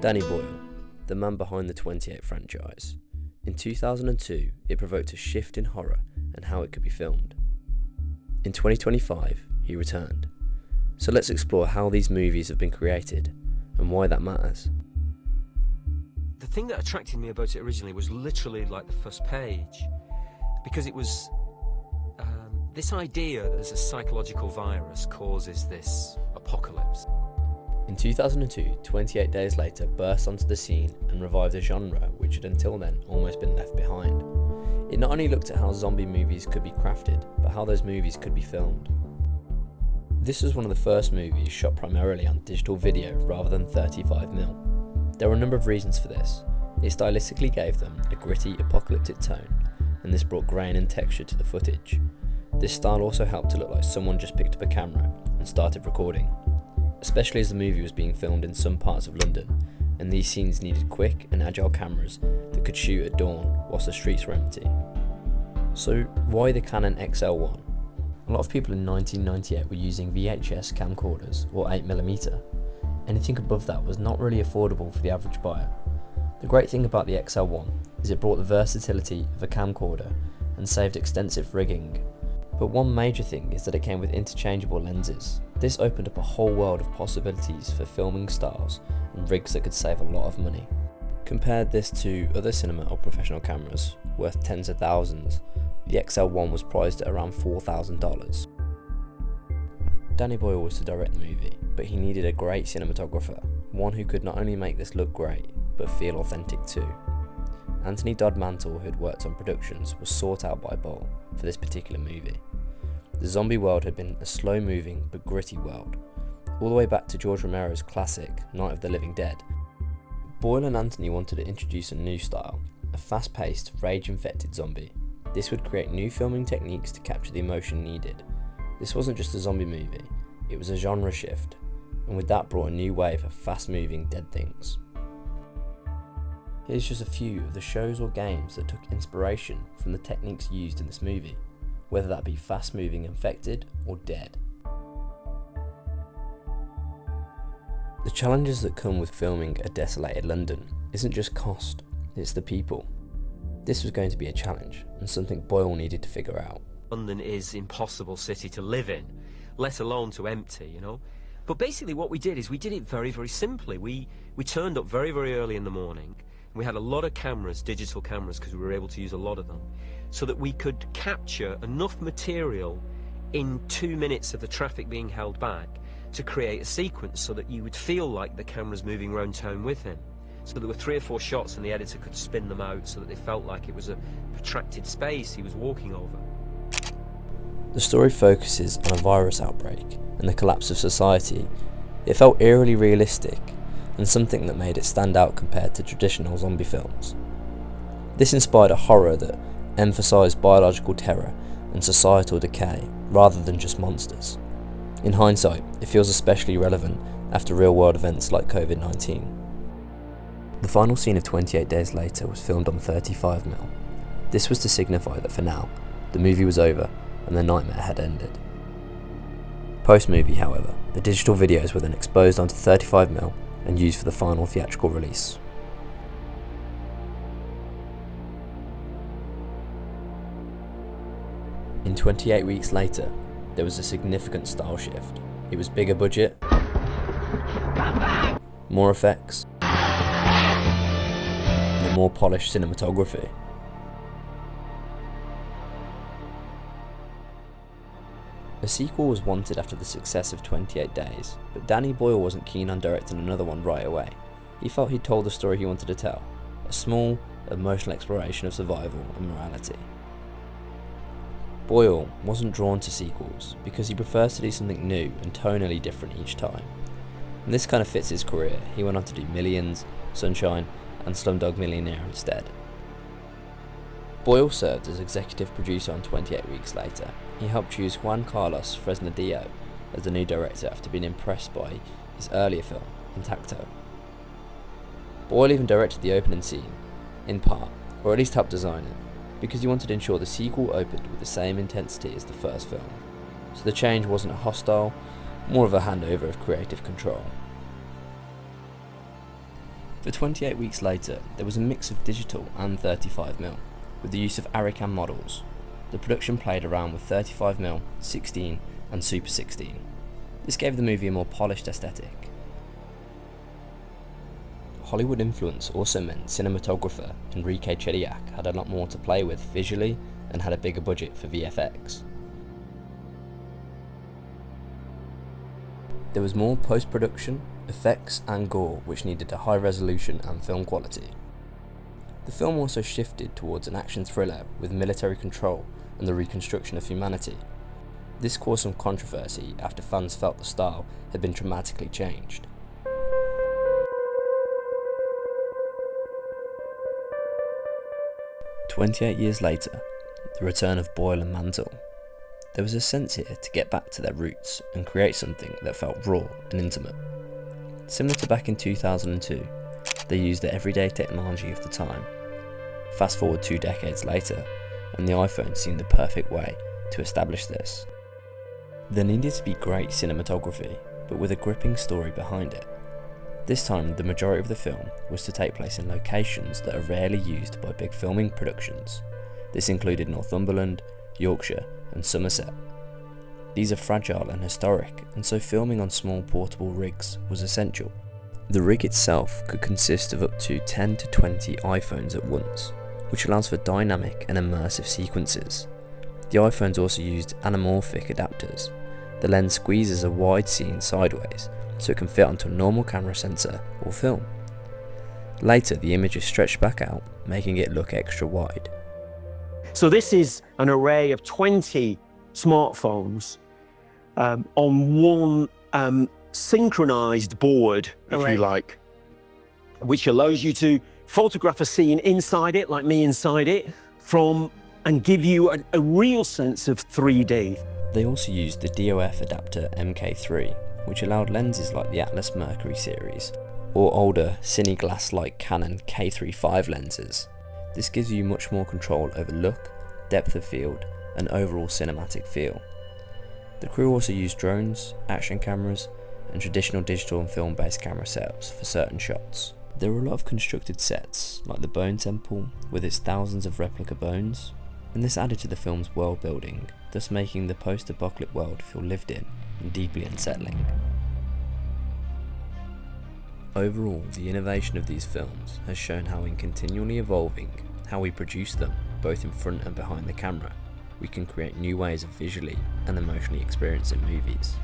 Danny Boyle, the man behind the 28 franchise. In 2002, it provoked a shift in horror and how it could be filmed. In 2025, he returned. So let's explore how these movies have been created and why that matters. The thing that attracted me about it originally was literally like the first page, because it was this idea that there's a psychological virus causes this apocalypse. In 2002, 28 Days Later burst onto the scene and revived a genre which had until then almost been left behind. It not only looked at how zombie movies could be crafted, but how those movies could be filmed. This was one of the first movies shot primarily on digital video rather than 35mm. There were a number of reasons for this. It stylistically gave them a gritty, apocalyptic tone, and this brought grain and texture to the footage. This style also helped to look like someone just picked up a camera and started recording, especially as the movie was being filmed in some parts of London, and these scenes needed quick and agile cameras that could shoot at dawn whilst the streets were empty. So why the Canon XL1? A lot of people in 1998 were using VHS camcorders or 8mm. Anything above that was not really affordable for the average buyer. The great thing about the XL1 is it brought the versatility of a camcorder and saved extensive rigging. But one major thing is that it came with interchangeable lenses. This opened up a whole world of possibilities for filming styles and rigs that could save a lot of money. Compare this to other cinema or professional cameras, worth tens of thousands. The XL1 was priced at around $4,000. Danny Boyle was to direct the movie, but he needed a great cinematographer, one who could not only make this look great, but feel authentic too. Anthony Dodd Mantle, who had worked on productions, was sought out by Boyle for this particular movie. The zombie world had been a slow-moving but gritty world, all the way back to George Romero's classic Night of the Living Dead. Boyle and Anthony wanted to introduce a new style, a fast-paced, rage-infected zombie. This would create new filming techniques to capture the emotion needed. This wasn't just a zombie movie, it was a genre shift, and with that brought a new wave of fast-moving dead things. Here's just a few of the shows or games that took inspiration from the techniques used in this movie, whether that be fast-moving infected or dead. The challenges that come with filming a desolated London isn't just cost, it's the people. This was going to be a challenge, and something Boyle needed to figure out. London is an impossible city to live in, let alone to empty, you know. But basically what we did is we did it very, very simply. We turned up very, very early in the morning. We had a lot of cameras, digital cameras, because we were able to use a lot of them, so that we could capture enough material in 2 minutes of the traffic being held back to create a sequence so that you would feel like the camera's moving around town with him. So there were 3 or 4 shots and the editor could spin them out so that they felt like it was a protracted space he was walking over. The story focuses on a virus outbreak and the collapse of society. It felt eerily realistic and something that made it stand out compared to traditional zombie films. This inspired a horror that emphasised biological terror and societal decay rather than just monsters. In hindsight, it feels especially relevant after real-world events like COVID-19. The final scene of 28 Days Later was filmed on 35mm. This was to signify that for now, the movie was over and the nightmare had ended. Post-movie, however, the digital videos were then exposed onto 35mm and used for the final theatrical release. In 28 weeks later, there was a significant style shift. It was bigger budget, more effects, and a more polished cinematography. A sequel was wanted after the success of 28 Days, but Danny Boyle wasn't keen on directing another one right away. He felt he'd told the story he wanted to tell, a small, emotional exploration of survival and morality. Boyle wasn't drawn to sequels because he prefers to do something new and tonally different each time. And this kind of fits his career. He went on to do Millions, Sunshine, and Slumdog Millionaire instead. Boyle served as executive producer on 28 Weeks Later. He helped choose Juan Carlos Fresnadillo as the new director after being impressed by his earlier film, Intacto. Boyle even directed the opening scene, in part, or at least helped design it, because he wanted to ensure the sequel opened with the same intensity as the first film. So the change wasn't a hostile, more of a handover of creative control. For 28 weeks later, there was a mix of digital and 35mm, with the use of Aricam models. The production played around with 35mm, 16 and Super 16. This gave the movie a more polished aesthetic. Hollywood influence also meant cinematographer Enrique Chediak had a lot more to play with visually and had a bigger budget for VFX. There was more post-production, effects and gore which needed a high resolution and film quality. The film also shifted towards an action thriller with military control and the reconstruction of humanity. This caused some controversy after fans felt the style had been dramatically changed. "28 years later, the return of Boyle and Mantle. There was a sense here to get back to their roots and create something that felt raw and intimate. Similar to back in 2002, they used the everyday technology of the time. Fast forward 2 decades later, and the iPhone seemed the perfect way to establish this. There needed to be great cinematography, but with a gripping story behind it. This time, the majority of the film was to take place in locations that are rarely used by big filming productions. This included Northumberland, Yorkshire and Somerset. These are fragile and historic, and so filming on small portable rigs was essential. The rig itself could consist of up to 10 to 20 iPhones at once, which allows for dynamic and immersive sequences. The iPhones also used anamorphic adapters. The lens squeezes a wide scene sideways, so it can fit onto a normal camera sensor or film. Later, the image is stretched back out, making it look extra wide. So this is an array of 20 smartphones on one synchronized board, if you like, which allows you to photograph a scene inside it, like me inside it, and give you a real sense of 3D. They also used the DOF adapter MK3, which allowed lenses like the Atlas Mercury series, or older Cine-Glass-like Canon K35 lenses. This gives you much more control over look, depth of field, and overall cinematic feel. The crew also used drones, action cameras, and traditional digital and film-based camera setups for certain shots. There were a lot of constructed sets, like the Bone Temple, with its thousands of replica bones, and this added to the film's world building, thus making the post-apocalyptic world feel lived in and deeply unsettling. Overall, the innovation of these films has shown how in continually evolving how we produce them, both in front and behind the camera, we can create new ways of visually and emotionally experiencing movies.